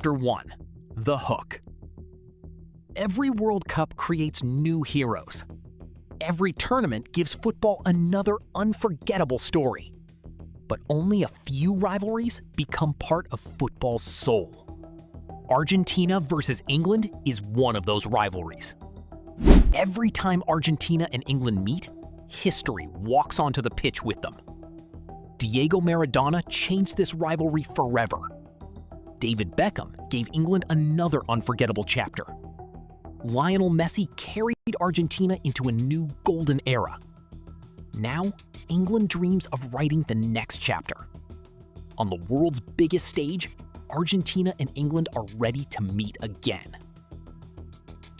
Chapter 1. The Hook. Every World Cup creates new heroes. Every tournament gives football another unforgettable story. But only a few rivalries become part of football's soul. Argentina versus England is one of those rivalries. Every time Argentina and England meet, history walks onto the pitch with them. Diego Maradona changed this rivalry forever. David Beckham gave England another unforgettable chapter. Lionel Messi carried Argentina into a new golden era. Now, England dreams of writing the next chapter. On the world's biggest stage, Argentina and England are ready to meet again.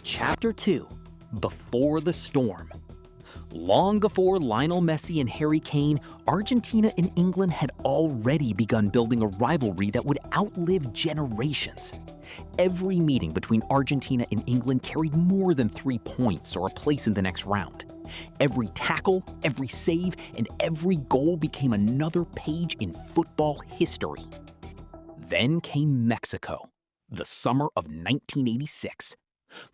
Chapter 2. Before the Storm. Long before Lionel Messi and Harry Kane, Argentina and England had already begun building a rivalry that would outlive generations. Every meeting between Argentina and England carried more than 3 points or a place in the next round. Every tackle, every save, and every goal became another page in football history. Then came Mexico, the summer of 1986.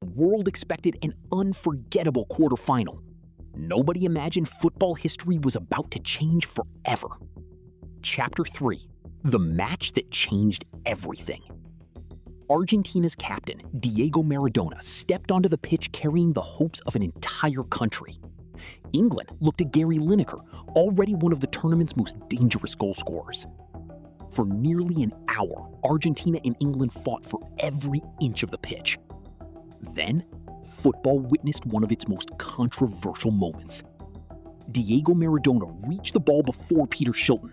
The world expected an unforgettable quarterfinal. Nobody imagined football history was about to change forever. Chapter 3. The match that changed everything. Argentina's captain, Diego Maradona, stepped onto the pitch carrying the hopes of an entire country. England looked at Gary Lineker, already one of the tournament's most dangerous goal scorers. For nearly an hour, Argentina and England fought for every inch of the pitch. Then, football witnessed one of its most controversial moments. Diego Maradona reached the ball before Peter Shilton.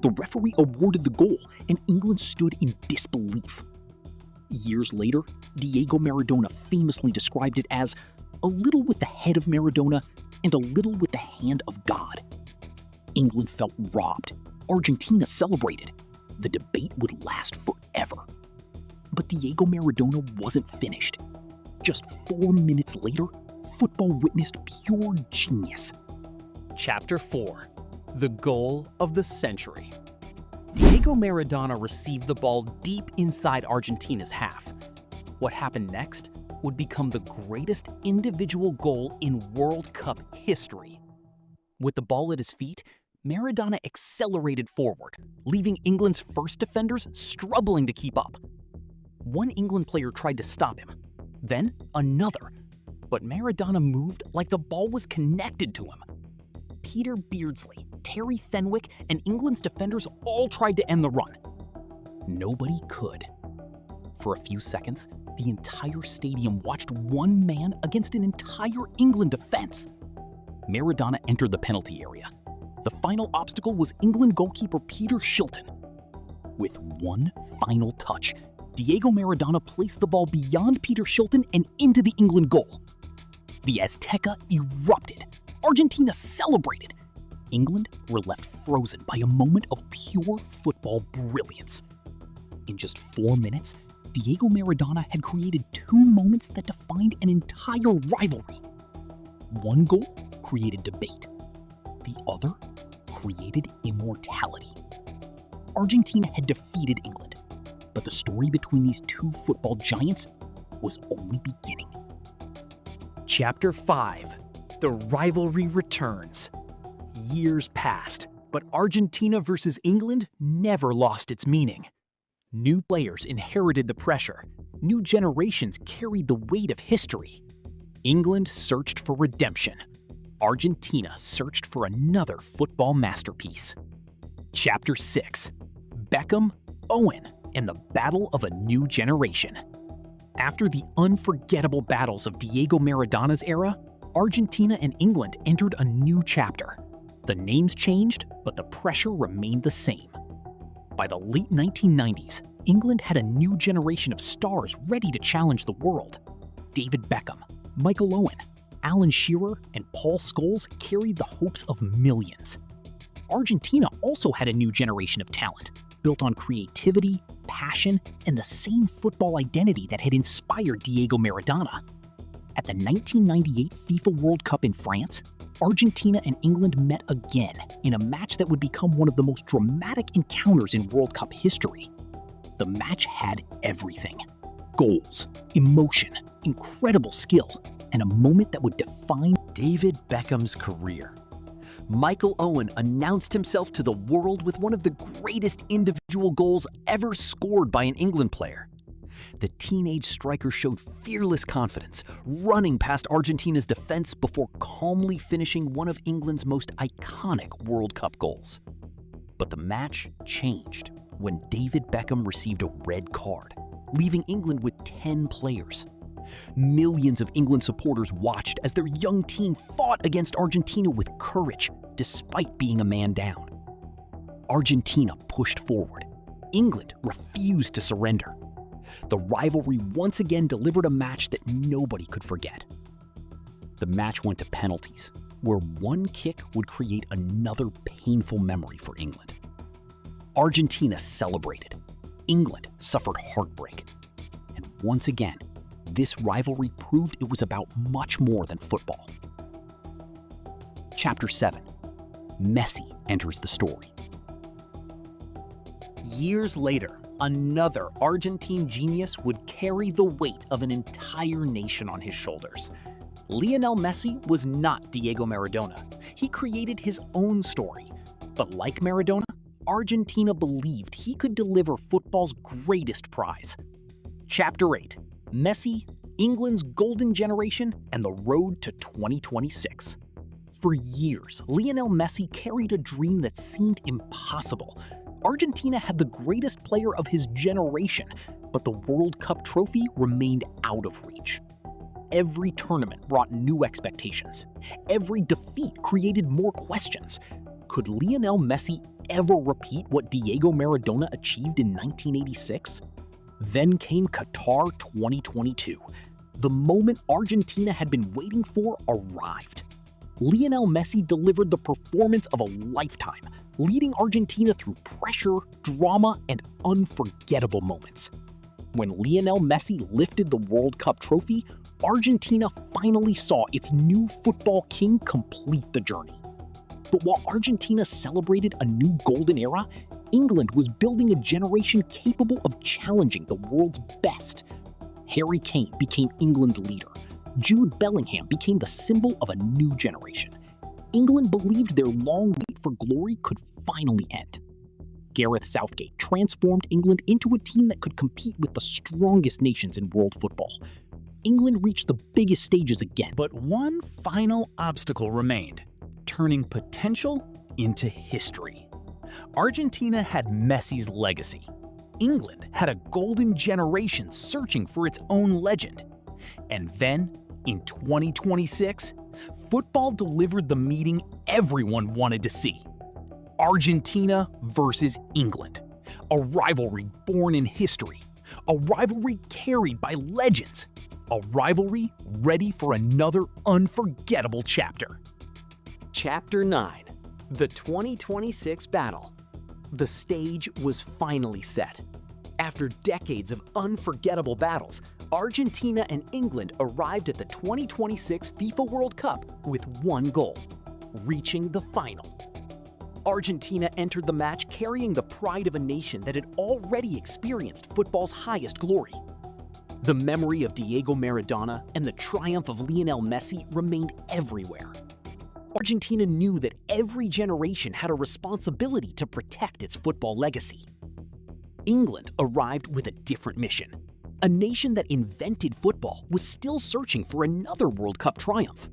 The referee awarded the goal, and England stood in disbelief. Years later, Diego Maradona famously described it as a little with the head of Maradona and a little with the hand of God. England felt robbed. Argentina celebrated. The debate would last forever. But Diego Maradona wasn't finished. Just 4 minutes later, football witnessed pure genius. Chapter 4. The Goal of the Century. Diego Maradona received the ball deep inside Argentina's half. What happened next would become the greatest individual goal in World Cup history. With the ball at his feet, Maradona accelerated forward, leaving England's first defenders struggling to keep up. One England player tried to stop him, then another, but Maradona moved like the ball was connected to him. Peter Beardsley, Terry Fenwick, and England's defenders all tried to end the run. Nobody could. For a few seconds, the entire stadium watched one man against an entire England defense. Maradona entered the penalty area. The final obstacle was England goalkeeper Peter Shilton. With one final touch, Diego Maradona placed the ball beyond Peter Shilton and into the England goal. The Azteca erupted. Argentina celebrated. England were left frozen by a moment of pure football brilliance. In just 4 minutes, Diego Maradona had created 2 moments that defined an entire rivalry. One goal created debate. The other created immortality. Argentina had defeated England, but the story between these two football giants was only beginning. Chapter 5. The Rivalry Returns. Years passed, but Argentina versus England never lost its meaning. New players inherited the pressure. New generations carried the weight of history. England searched for redemption. Argentina searched for another football masterpiece. Chapter 6. Beckham, Owen, and the Battle of a New Generation. After the unforgettable battles of Diego Maradona's era, Argentina and England entered a new chapter. The names changed, but the pressure remained the same. By the late 1990s, England had a new generation of stars ready to challenge the world. David Beckham, Michael Owen, Alan Shearer, and Paul Scholes carried the hopes of millions. Argentina also had a new generation of talent, built on creativity, passion, and the same football identity that had inspired Diego Maradona. At the 1998 FIFA World Cup in France, Argentina and England met again in a match that would become one of the most dramatic encounters in World Cup history. The match had everything: goals, emotion, incredible skill, and a moment that would define David Beckham's career. Michael Owen announced himself to the world with one of the greatest individual goals ever scored by an England player. The teenage striker showed fearless confidence, running past Argentina's defense before calmly finishing one of England's most iconic World Cup goals. But the match changed when David Beckham received a red card, leaving England with 10 players. Millions of England supporters watched as their young team fought against Argentina with courage, despite being a man down. Argentina pushed forward. England refused to surrender. The rivalry once again delivered a match that nobody could forget. The match went to penalties, where one kick would create another painful memory for England. Argentina celebrated. England suffered heartbreak. And once again, this rivalry proved it was about much more than football. Chapter 7. Messi enters the story. Years later, another Argentine genius would carry the weight of an entire nation on his shoulders. Lionel Messi was not Diego Maradona. He created his own story. But like Maradona, Argentina believed he could deliver football's greatest prize. Chapter 8. Messi, England's golden generation, and the road to 2026. For years, Lionel Messi carried a dream that seemed impossible. Argentina had the greatest player of his generation, but the World Cup trophy remained out of reach. Every tournament brought new expectations. Every defeat created more questions. Could Lionel Messi ever repeat what Diego Maradona achieved in 1986? Then came Qatar 2022. The moment Argentina had been waiting for arrived. Lionel Messi delivered the performance of a lifetime, leading Argentina through pressure, drama, and unforgettable moments. When Lionel Messi lifted the World Cup trophy, Argentina finally saw its new football king complete the journey. But while Argentina celebrated a new golden era, England was building a generation capable of challenging the world's best. Harry Kane became England's leader. Jude Bellingham became the symbol of a new generation. England believed their long wait for glory could finally end. Gareth Southgate transformed England into a team that could compete with the strongest nations in world football. England reached the biggest stages again. But one final obstacle remained: turning potential into history. Argentina had Messi's legacy. England had a golden generation searching for its own legend. And then, in 2026, football delivered the meeting everyone wanted to see. Argentina versus England. A rivalry born in history. A rivalry carried by legends. A rivalry ready for another unforgettable chapter. Chapter 9. The 2026 battle. The stage was finally set. After decades of unforgettable battles, Argentina and England arrived at the 2026 FIFA World Cup with one goal: reaching the final. Argentina entered the match carrying the pride of a nation that had already experienced football's highest glory. The memory of Diego Maradona and the triumph of Lionel Messi remained everywhere. Argentina knew that every generation had a responsibility to protect its football legacy. England arrived with a different mission. A nation that invented football was still searching for another World Cup triumph.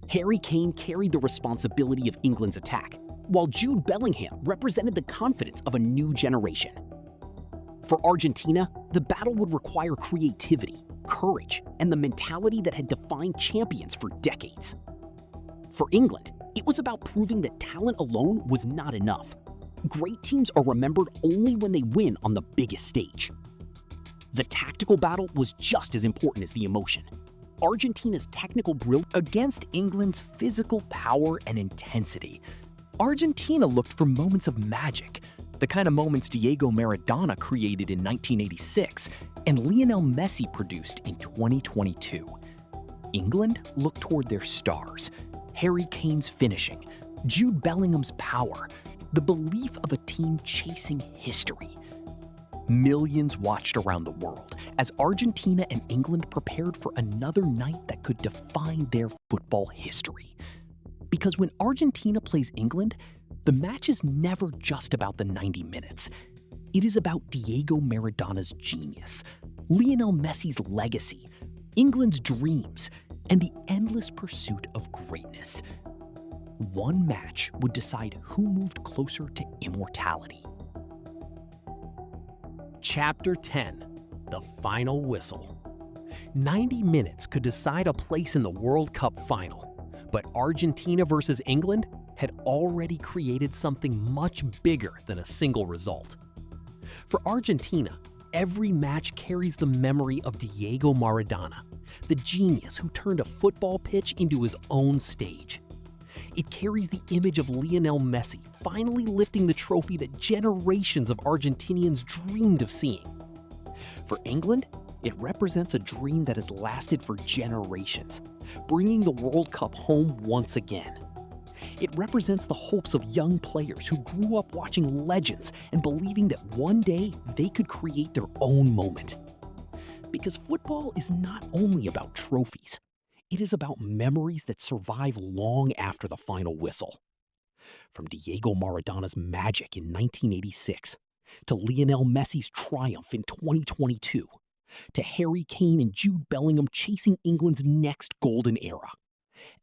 Harry Kane carried the responsibility of England's attack, while Jude Bellingham represented the confidence of a new generation. For Argentina, the battle would require creativity, courage, and the mentality that had defined champions for decades. For England, it was about proving that talent alone was not enough. Great teams are remembered only when they win on the biggest stage. The tactical battle was just as important as the emotion. Argentina's technical brilliance against England's physical power and intensity. Argentina looked for moments of magic, the kind of moments Diego Maradona created in 1986 and Lionel Messi produced in 2022. England looked toward their stars: Harry Kane's finishing, Jude Bellingham's power, the belief of a team chasing history. Millions watched around the world as Argentina and England prepared for another night that could define their football history. Because when Argentina plays England, the match is never just about the 90 minutes. It is about Diego Maradona's genius, Lionel Messi's legacy, England's dreams, and the endless pursuit of greatness. One match would decide who moved closer to immortality. Chapter 10: The Final Whistle. 90 minutes could decide a place in the World Cup final, but Argentina versus England had already created something much bigger than a single result. For Argentina, every match carries the memory of Diego Maradona, the genius who turned a football pitch into his own stage. It carries the image of Lionel Messi finally lifting the trophy that generations of Argentinians dreamed of seeing. For England, it represents a dream that has lasted for generations, bringing the World Cup home once again. It represents the hopes of young players who grew up watching legends and believing that one day they could create their own moment. Because football is not only about trophies, it is about memories that survive long after the final whistle. From Diego Maradona's magic in 1986, to Lionel Messi's triumph in 2022, to Harry Kane and Jude Bellingham chasing England's next golden era.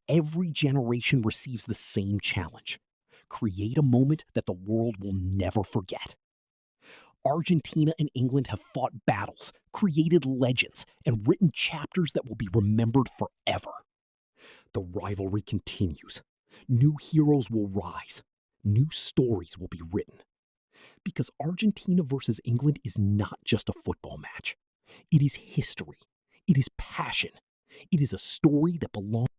Every generation receives the same challenge: create a moment that the world will never forget. Argentina and England have fought battles, created legends, and written chapters that will be remembered forever. The rivalry continues. New heroes will rise. New stories will be written. Because Argentina versus England is not just a football match. It is history. It is passion. It is a story that belongs